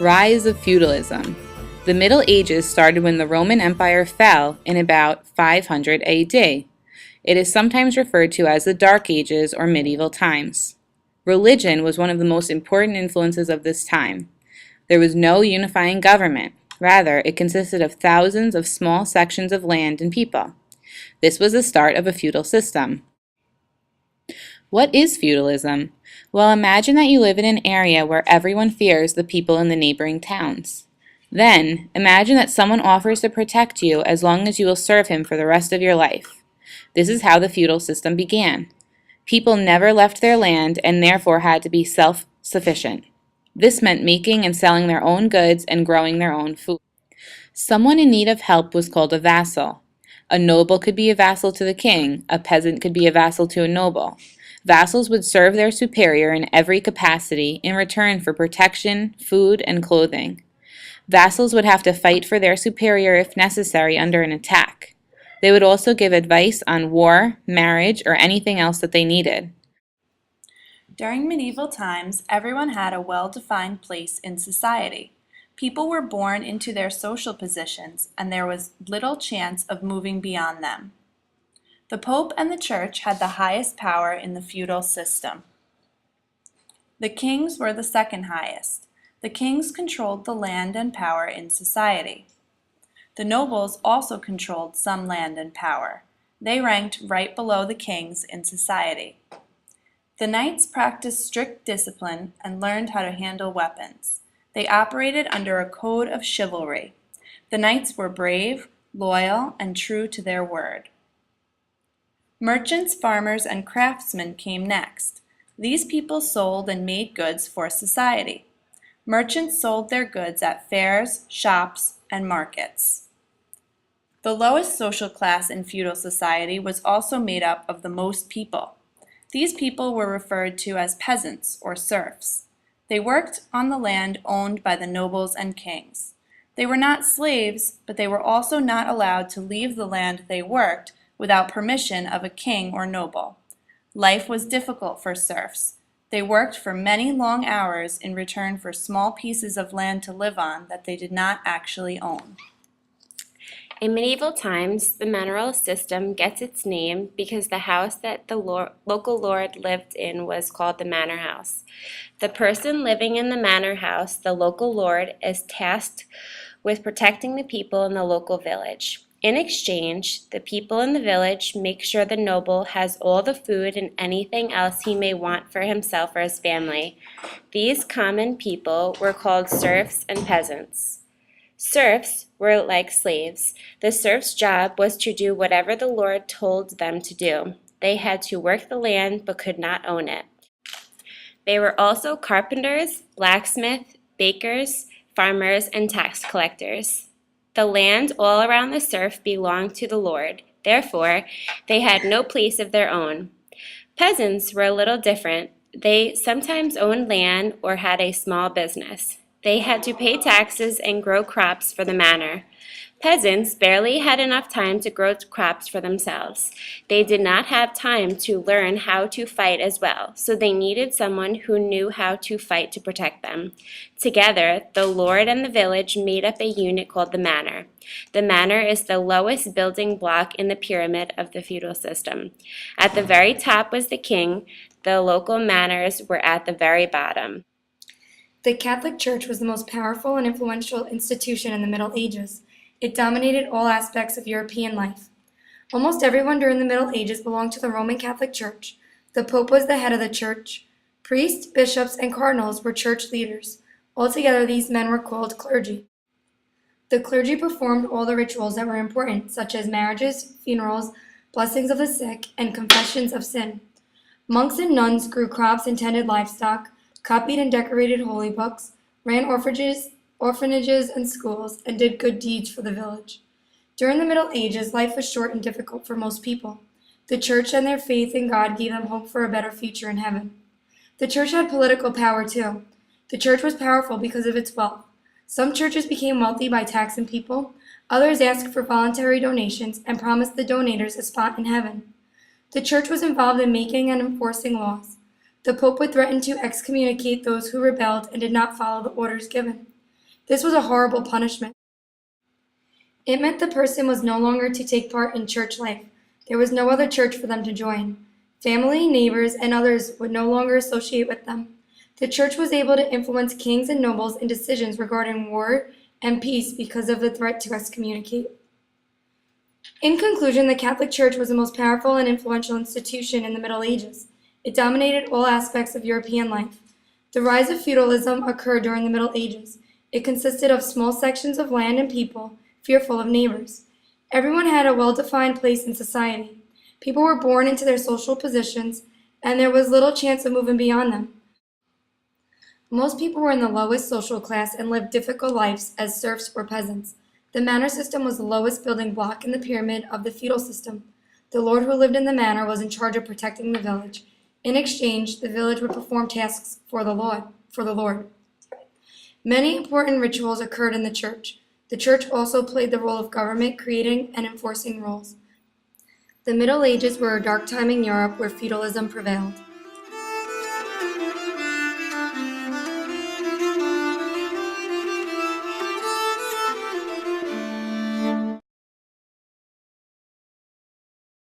Rise of feudalism. The Middle Ages started when the Roman Empire fell in about 500 AD. It is sometimes referred to as the Dark Ages or medieval times. Religion was one of the most important influences of this time. There was no unifying government. Rather, it consisted of thousands of small sections of land and people. This was the start of a feudal system. What is feudalism? Well, imagine that you live in an area where everyone fears the people in the neighboring towns. Then, imagine that someone offers to protect you as long as you will serve him for the rest of your life. This is how the feudal system began. People never left their land and therefore had to be self-sufficient. This meant making and selling their own goods and growing their own food. Someone in need of help was called a vassal. A noble could be a vassal to the king. A peasant could be a vassal to a noble. Vassals would serve their superior in every capacity in return for protection, food, and clothing. Vassals would have to fight for their superior if necessary under an attack. They would also give advice on war, marriage, or anything else that they needed. During medieval times, everyone had a well-defined place in society. People were born into their social positions, and there was little chance of moving beyond them. The Pope and the Church had the highest power in the feudal system. The kings were the second highest. The kings controlled the land and power in society. The nobles also controlled some land and power. They ranked right below the kings in society. The knights practiced strict discipline and learned how to handle weapons. They operated under a code of chivalry. The knights were brave, loyal, and true to their word. Merchants, farmers, and craftsmen came next. These people sold and made goods for society. Merchants sold their goods at fairs, shops, and markets. The lowest social class in feudal society was also made up of the most people. These people were referred to as peasants or serfs. They worked on the land owned by the nobles and kings. They were not slaves, but they were also not allowed to leave the land they worked without permission of a king or noble. Life was difficult for serfs. They worked for many long hours in return for small pieces of land to live on that they did not actually own. In medieval times, the manorial system gets its name because the house that the local lord lived in was called the manor house. The person living in the manor house, the local lord, is tasked with protecting the people in the local village. In exchange, the people in the village make sure the noble has all the food and anything else he may want for himself or his family. These common people were called serfs and peasants. Serfs were like slaves. The serf's job was to do whatever the lord told them to do. They had to work the land but could not own it. They were also carpenters, blacksmiths, bakers, farmers, and tax collectors. The land all around the serf belonged to the lord. Therefore, they had no place of their own. Peasants were a little different. They sometimes owned land or had a small business. They had to pay taxes and grow crops for the manor. Peasants barely had enough time to grow crops for themselves. They did not have time to learn how to fight as well, so they needed someone who knew how to fight to protect them. Together, the lord and the village made up a unit called the manor. The manor is the lowest building block in the pyramid of the feudal system. At the very top was the king. The local manors were at the very bottom. The Catholic Church was the most powerful and influential institution in the Middle Ages. It dominated all aspects of European life. Almost everyone during the Middle Ages belonged to the Roman Catholic Church. The Pope was the head of the church. Priests, bishops, and cardinals were church leaders. Altogether, these men were called clergy. The clergy performed all the rituals that were important, such as marriages, funerals, blessings of the sick, and confessions of sin. Monks and nuns grew crops and tended livestock, copied and decorated holy books, ran orphanages and schools, and did good deeds for the village. During the Middle Ages, life was short and difficult for most people. The church and their faith in God gave them hope for a better future in heaven. The church had political power too. The church was powerful because of its wealth. Some churches became wealthy by taxing people. Others asked for voluntary donations and promised the donators a spot in heaven. The church was involved in making and enforcing laws. The Pope would threaten to excommunicate those who rebelled and did not follow the orders given. This was a horrible punishment. It meant the person was no longer to take part in church life. There was no other church for them to join. Family, neighbors, and others would no longer associate with them. The church was able to influence kings and nobles in decisions regarding war and peace because of the threat to excommunicate. In conclusion, the Catholic Church was the most powerful and influential institution in the Middle Ages. It dominated all aspects of European life. The rise of feudalism occurred during the Middle Ages. It consisted of small sections of land and people, fearful of neighbors. Everyone had a well-defined place in society. People were born into their social positions, and there was little chance of moving beyond them. Most people were in the lowest social class and lived difficult lives as serfs or peasants. The manor system was the lowest building block in the pyramid of the feudal system. The lord who lived in the manor was in charge of protecting the village. In exchange, the village would perform tasks for the lord. Many important rituals occurred in the church. The church also played the role of government, creating and enforcing rules. The Middle Ages were a dark time in Europe where feudalism prevailed.